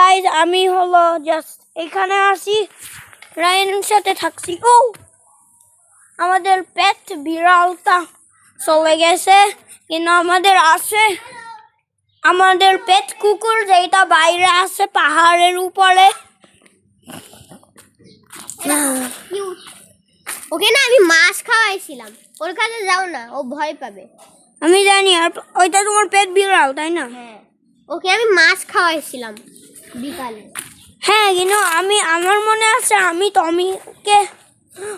Guys আমি হলো just এখানে আসি রায়ানের সাথে থাকছি। ও আমাদের পেট বিড়ালটা চলে গেছে, কিন্তু আমাদের আছে আমাদের পেট কুকুর যেটা বাইরে আছে পাহাড়ের উপরে। ওকে না আমি মাছ খাওয়াইছিলাম, ওর কাছে যাও না, ও ভয় পাবে। আমি জানি, আর ওইটা তোমার পেট বিড়াল তাই না? হ্যাঁ, ওকে আমি মাছ খাওয়াইছিলাম বিকালে। হ্যাঁ, কিন্তু আমার মনে আছে আমি টমিকে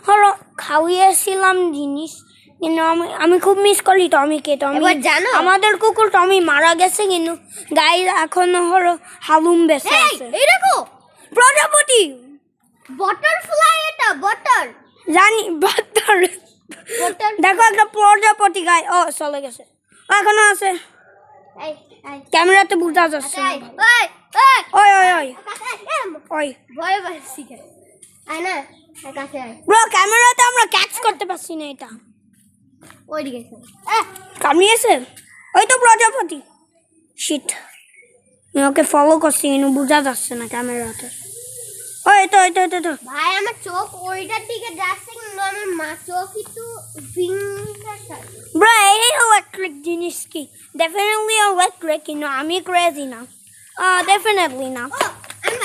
হলো খাওয়িয়েছিলাম জিনিস, কিন্তু আমি খুব মিস করি টমিকে। এবার জানো আমাদের কুকুর টমি মারা গেছে, কিন্তু গাইজ এখন হলো হালুম বেঁচে আছে। এই দেখো প্রজাপতি, বাটারফ্লাই, এটা বাটার, জানি বাটার। দেখো একটা প্রজাপতি গাই, ও চলে গেছে, এখনো আছে। এই এই ক্যামেরাতে বোঝা যাচ্ছে না। এই এই ওই ওই ওই ওই ভয় পাচ্ছি কেন? আয় না, কাছে আয়। ব্রো, ক্যামেরাতে আমরা ক্যাচ করতে পারছি না এটা। ওইদিকে কামড়িয়েছে ওই তো প্রজাপতি। শিট, আমি ওকে ফলো করছি কিন্তু বোঝা যাচ্ছে না ক্যামেরাতে। ওই তো ভাই আমার চোখ ওইটার দিকে যাচ্ছে, কিন্তু আমার চোখ একটু ফিঙ্গার থাকে। ব্রো, এই ইলেকট্রিক জিনিস কি? ডেফিনেটলি ইলেকট্রিক, কিন্তু আমি ক্রেজি না। ডেফিনেটলি না। ও আমি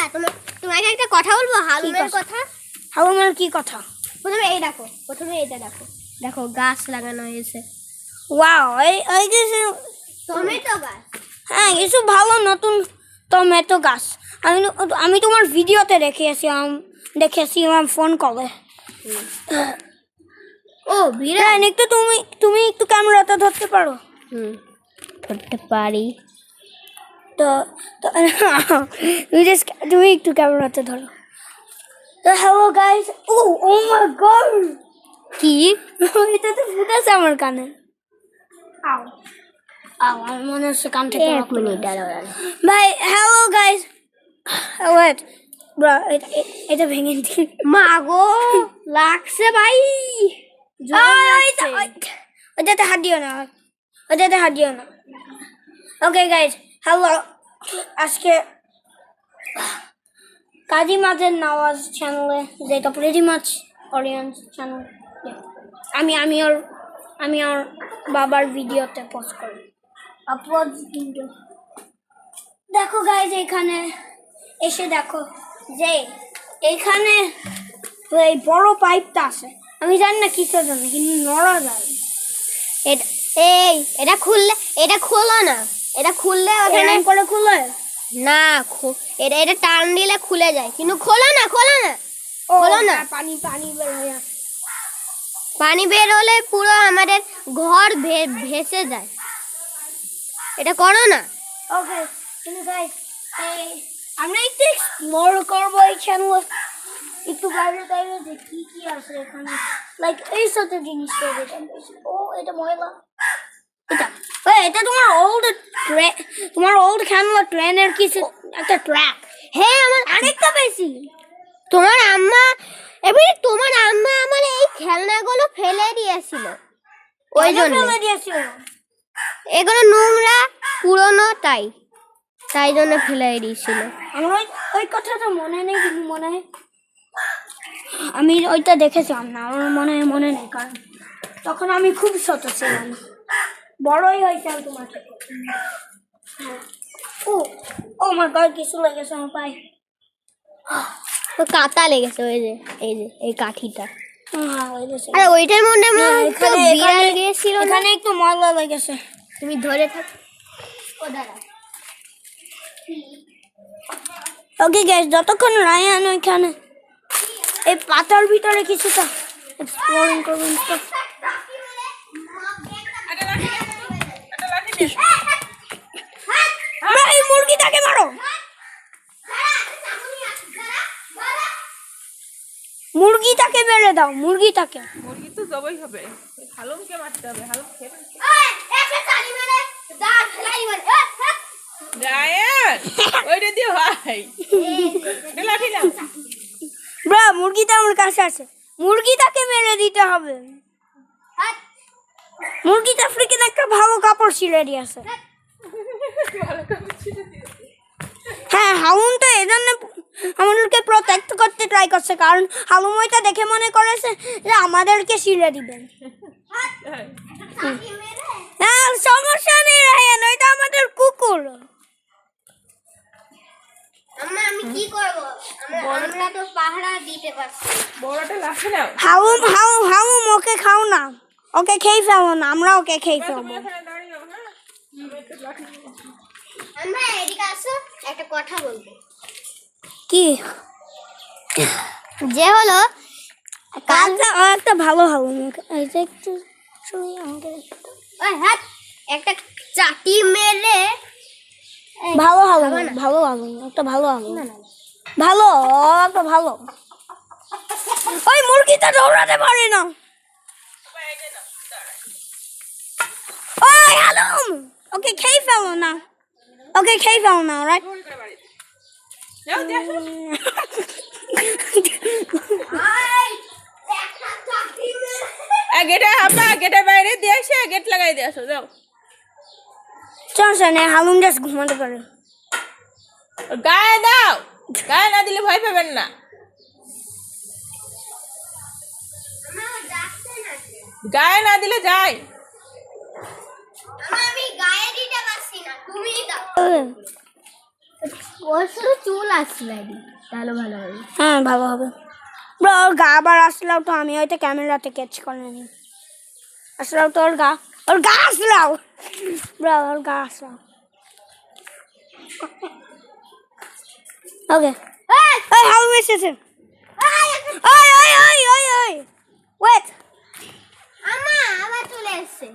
তোমাকে একটা কথা বলবো, হালুমের কথা। হালুমের কি কথা? প্রথমে এটা দেখো, দেখো গাছ লাগানো হয়েছে। ওয়াও, এই কিছু টমেটো গাছ। হ্যাঁ, কিছু ভালো নতুন টমেটো গাছ আমি তোমার ভিডিওতে দেখেছিলাম ফোন কলে। ও বিরাট, একটু তুমি একটু ক্যামেরাটা ধরতে পারো? ধরতে পারি তো তুমি একটু ক্যামেরাতে ধরো। তো হ্যালো গাইস, ও মাই গড, কি এটা তো ফুটেছে আমার কানে। আও আমার মনে হচ্ছে কান থেকে এক মিনিট ভাই। হ্যালো গাইস, ওয়েট ব্রো, এটা ভেঙে দিন। মা গো লাগছে ভাই, ওটাতে হাত দিও না। ওকে গাইস, হ্যালো, আজকে কাজী মাঝের নওয়াজ চ্যানেলে, যেটা প্রিটি মাছ অডিয়েন্স চ্যানেল, আমি ওর বাবার ভিডিওতে পোস্ট করি আপলোড। কিন্তু দেখো গাইস, এখানে এসে দেখো যে এখানে এই বড় পাইপটা আছে। আমি জানি না কিসের জন্য, কিন্তু নড়া যায়। এটা খোলো না, এটা খুললে ওখানে করে খুলে না, এটা টান দিলে খুলে যায়, কিন্তু খোলো না পানি বের হয়ে আসে। পানি বের হলে পুরো আমাদের ঘর ভেসে যায়, এটা করো না। ওকে, কিন্তু গাইস আমরা একটু এক্সপ্লোর করবো এই চ্যানেল, একটু বাইরে যে কি আছে এখানে, লাইক এই সাথে জিনিস করবে। ও এটা ময়লা, এটা তোমার ওল্ড চ্যানেল ট্রেনের কিছু একটা ট্র্যাক। হ্যাঁ, আমার আরেকটা পেয়েছি। তোমার আম্মা আমার এই খেলনাগুলো ফেলে দিয়েছিল, ওই জন্য ফেলে দিয়েছিল। এগুলো নোংরা পুরনো, তাই জন্য ফেলে দিয়েছিল। আমার ওই কথাটা মনে নেই, কিন্তু মনে হয় আমি ওইটা দেখেছিলাম না, আমার মনে নেই, কারণ তখন আমি খুব ছোট ছিলাম। বড়ই হয়েছে তোমার থেকে। ও আমার গায়ে কিছু লেগেছে আমার পায়ে। তো কাঁটা লেগেছে, এই কাঠিটা। হ্যাঁ, আরে ওইটার মধ্যে বিড়াল গিয়েছিল, এখানে একটু ময়লা লেগেছে। তুমি ধরে থাক। ও দাঁড়া, ওকে গাইস, যতক্ষণ রায়ান ওইখানে এই পাতার ভিতরে কিছুটা এক্সপ্লোরিং করবেন। এই মুরগিটাকে মারো, মুরগিটাকে মেরে দাও, মুরগি তো জবাই হবে। হালুমকে মারতে হবে, হালুম খেয়ে মুরগিটা আমার কাছে আছে, মুরগিটাকে মেরে দিতে হবে। মুরগিটা ফ্রিকেন একটা ভালো কাপড় ছিঁড়ে দিয়েছে। হ্যাঁ, হাউন তো জন্য আমাদেরকে প্রোটেক্ট করতে ট্রাই করছে, কারণ হালুম ওইটা দেখে মনে করেছে যে আমাদেরকে শিলে দিবেন। হ্যাঁ, সমস্যা নেই রায়ান, ওইটা আমাদের কুকুর। আমি কি করব? আমরা তো পাহারা দিতে পারছি। বড়টা লাঠি নাও। হালুম হালুম হালুম, ওকে খাও না, ওকে খেয়ে ফেলো না, আমরা ওকে খেয়ে ফেলবো। এখানে দাঁড়িয়ে হ্যাঁ, আমি একটা লাঠি নেবো। আমরা এদিকে আসো, একটা কথা বলবো। কি? যে হলো একটা ভালো হালুম, এটা একটু সরিয়ে আমাকে রেখে দাও। ওই হাত একটা চাটি মেরে ভালো হালুম, ভালো হালুম, একটা ভালো হালুম, ভালো একটা ভালো। ওই মুরগিটা দৌড়াতে পারে না। ওই হালুম, ওকে খেয়ে ফেলো না, ওকে খেয়ে ফেলো না, রাইট? গোল করে বাড়ি দে। যাও দিয়ে আসো। গেটে আপা গেটের বাইরে দিয়ে আসে, গেট লাগাই দিয়ে আসো যাও। সমস্যা নেই, হালুম জাস্ট ঘুমাতে পারে। গায়ে দাও, গায়ে না দিলে ভয় পাবেন না। গায়ে না দিলে যায়। আমি গায়ে দিতে পারছি না, তুমি দাও। ওর শুধু চুল আসলে তাহলে ভালো হবে। হ্যাঁ, ভালো হবে। ব্রো, ওর গা আবার আসলেও তো আমি হয়তো ক্যামেরাতে ক্যাচ করে নিই। আসলেও তো ওর গা আসলেও, ব্রো, ওর গা আসলেও। ওকে, এই হালুম এসেছে। ওই ওই ওই ওই ওই, ওয়েট, আমা আবার চলে এসেছে।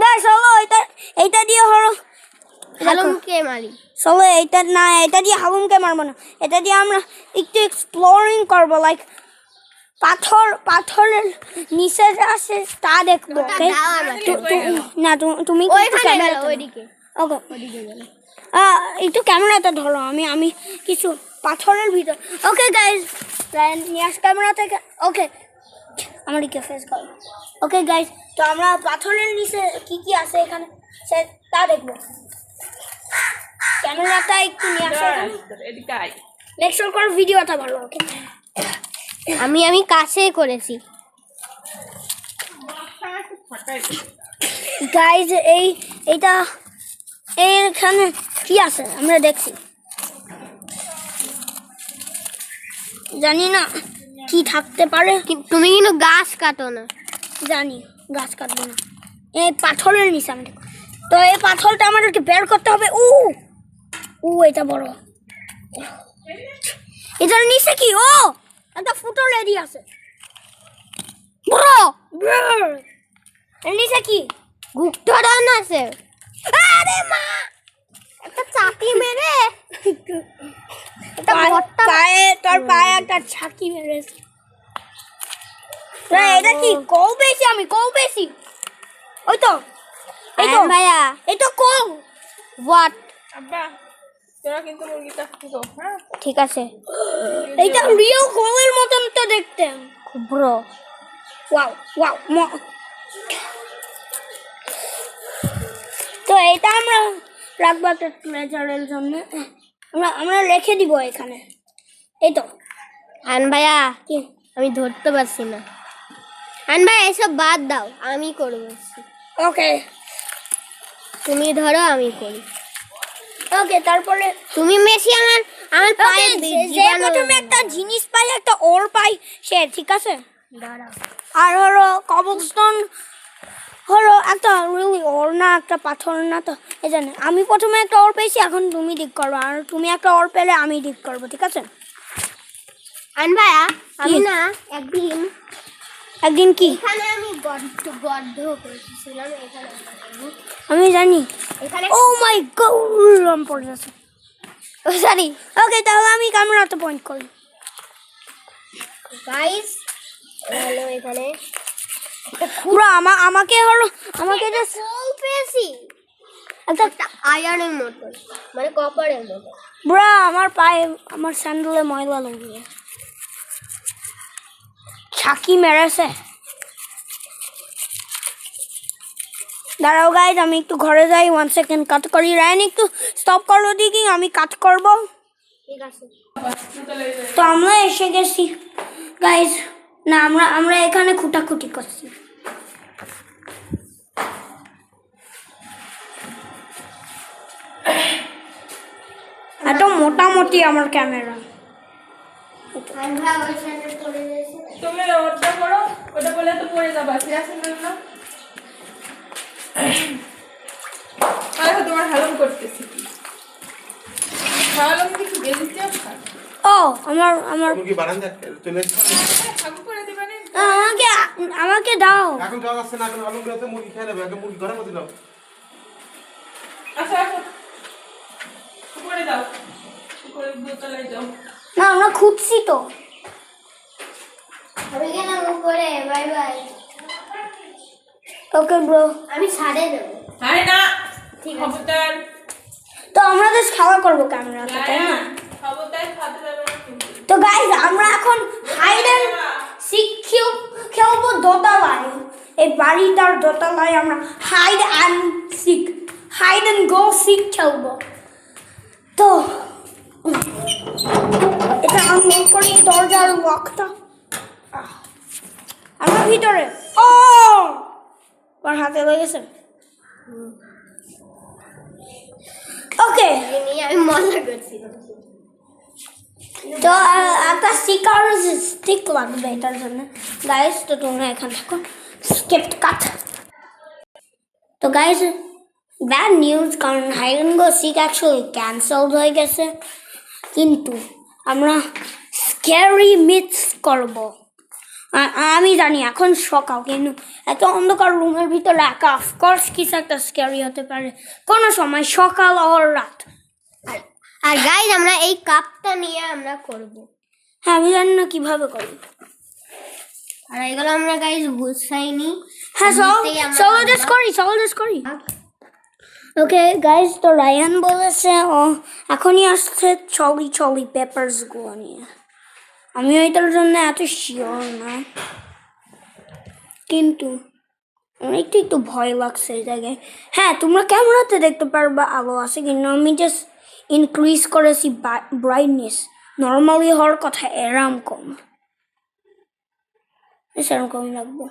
দেখ হলো এইটা দিয়ে হলো হালুমকে মারি। চলো, এইটা না, এটা দিয়ে হালুমকে মারবো না, এটা দিয়ে আমরা একটু এক্সপ্লোরিং করবো, লাইক পাথরের নিচে যা আছে তা দেখবো। ওকে, না তুমি ওইখানে গেল, ওইদিকে। ওকে, একটু ক্যামেরাটা ধরো, আমি কিছু পাথরের ভিতর। ওকে গাইজ, নিয়াস ক্যামেরা থেকে, ওকে আমার দিকে ফেস করো। ওকে গাইজ, তো আমরা পাথরের নিচে কি কি আছে এখানে তা দেখবো। ক্যামেরাটা একটু নিয়ে আসো এখানে, এদিকে আয়। মেক শিওর করো ভিডিওটা ভালো। ওকে আমি কাছে করেছি। গাইজ, এইখানে কি আছে আমরা দেখছি, জানি না কি থাকতে পারে। তুমি কিন্তু গাছ কাটো না। জানি গাছ কাটবো না, এই পাথরের নিচে আমি দেখবো। তো এই পাথরটা আমাদেরকে বের করতে হবে। এটা বড়, এটার নিচে কি? একটা ফুটো লেডি আছে। বড় এর নিচে কি? গুপ্তধন আছে। আরে মা, একটা চাটি মেরে তোর পায়ে একটা ছাকি মেরেছে। এটা কি? কৌ পেয়েছি। ওই তো ভাইয়া, এই তো কৌ। হোয়াট? আব্বা তোরা কিন্তু মুরগিটা খুঁজো হ্যাঁ। ঠিক আছে। এইটা রিয়েল কৌয়ের মতন তো দেখতে। ব্রো, ওয়াও তো এটা আমরা রাখবো একটা ট্রেজারের জন্য, আমরা রেখে দিব এখানে। এই তো ভাইয়া, কি? আমি ধরতে পারছি না। ভাইয়া এসব বাদ দাও, আমি করবো। ওকে তুমি ধরো, আমি করি। তারপরে তুমি মেশি আমার পায়ে যে প্রথমে একটা জিনিস পাই, একটা ওর পাই, সে ঠিক আছে। দাঁড়াও। আর হলো কবলস্টোন হলো একটা রিয়েলি ওর না, একটা পাথর না, তো এই জন্য আমি প্রথমে একটা ওর পেয়েছি, এখন তুমি ডিগ করবো, আর তুমি একটা ওর পেলে আমি ডিগ করবো, ঠিক আছে? ভাইয়া, আমি না একদিন কি এখানে আমি গর্ধ করেছিলাম এখানে। আমি জানি। এখানে ও মাই গড, পড়ে যাচ্ছে। সরি ওকে, তাহলে আমি ক্যামেরাতে পয়েন্ট করি। গাইস, হ্যালো, এখানে পুরো আমাকে জাস্ট ফুল পেয়েছি, একটা আয়রনের মতো, মানে কপারের মতো। ব্রা, আমার পায়ে আমার স্যান্ডেলে ময়লা লাগিয়ে ছাকি মেরেছে। দাঁড়াও গাইজ, আমি একটু ঘরে যাই, 1 সেকেন্ড কাট করি। রায়ন একটু স্টপ করো দিদি, আমি কাট করবো। ঠিক আছে। তো আমরা এসে গেছি গাইজ। না আমরা আমরা এখানে খুঁটাখুটি করছি। এত মোটামুটি আমার ক্যামেরা। আমরা ওইখানে চলে যাচ্ছি। তুমি ওটা করো, ওটা বলে তো পড়ে যাবা, সিরিয়াসলি না? আরে তোমার হালুম করতেছি। হালুম কিছু বেশি চাপ। ও আমার আমার তুমি কি বারান্দা চলে এসছো? ঠাকুর করে দিবা না? আমাকে আমাকে দাও। এখন যাওয়া যাচ্ছে না, এখন আলম রাতে মুরগি খেয়ে নেবে, আগে মুরগি ঘরের মধ্যে দাও। আচ্ছা এখন করে দাও, করে দোতলায় যাও। না আমরা খুঁজছি তো। আমি গেলাম উপরে, বাই বাই। Okay bro. আমি ছাড়ে দেবো। আরে না, ঠিক আছে। খবরদার। তো আমরা জাস্ট খাওয়া করবো ক্যামেরাতে, তাই না? খবরদার খাতে যাবে না কিন্তু। তো গাইজ আমরা এখন হাইড অ্যান্ড সিক খেলবো দোতলায়। এই বাড়িটার দোতলায় আমরা হাইড অ্যান্ড গো সিক খেলবো। তো এটা আমি করি দরজার লকটা। আমরা ভিতরে। ও আমার হাতে লেগেছে। ওকে আমি মজা করছি। তো একটা স্টিকার স্টিক লাগবে এটার জন্য গাইস। তো তোমরা এখান থাকো, স্কিপ কাট। তো গাইস ব্যাড নিউজ, কারণ hide and go seek actually cancelled হয়ে গেছে। কিন্তু আমরা স্ক্যারি মিথস করব। আমি জানি এখন সকাল, কিন্তু এত অন্ধকার রুমের ভিতরে একা অফকোর্স কিছু একটা স্ক্যারি হতে পারে কোনো সময়, সকাল আর রাত। আর গাইজ আমরা এই কাপটা নিয়ে আমরা করব। হ্যাঁ আমি জানি না কিভাবে করব। আর এগুলো আমরা গাইজ বুঝাইনি। হ্যাঁ চলো জাস্ট করি। ওকে গাইজ, তো রায়ান বলেছে ও এখনই আসছে চলি পেপারসগুলো নিয়ে। আমিও এটার জন্য এত শিওর না, কিন্তু আমার একটু ভয় লাগছে এই জায়গায়। হ্যাঁ তোমরা ক্যামেরাতে দেখতে পারবা আলো আছে, কিন্তু আমি জাস্ট ইনক্রিজ করেছি ব্রাইটনেস। নর্মালি হওয়ার কথা এরম কম, এরম কমই রাখবো।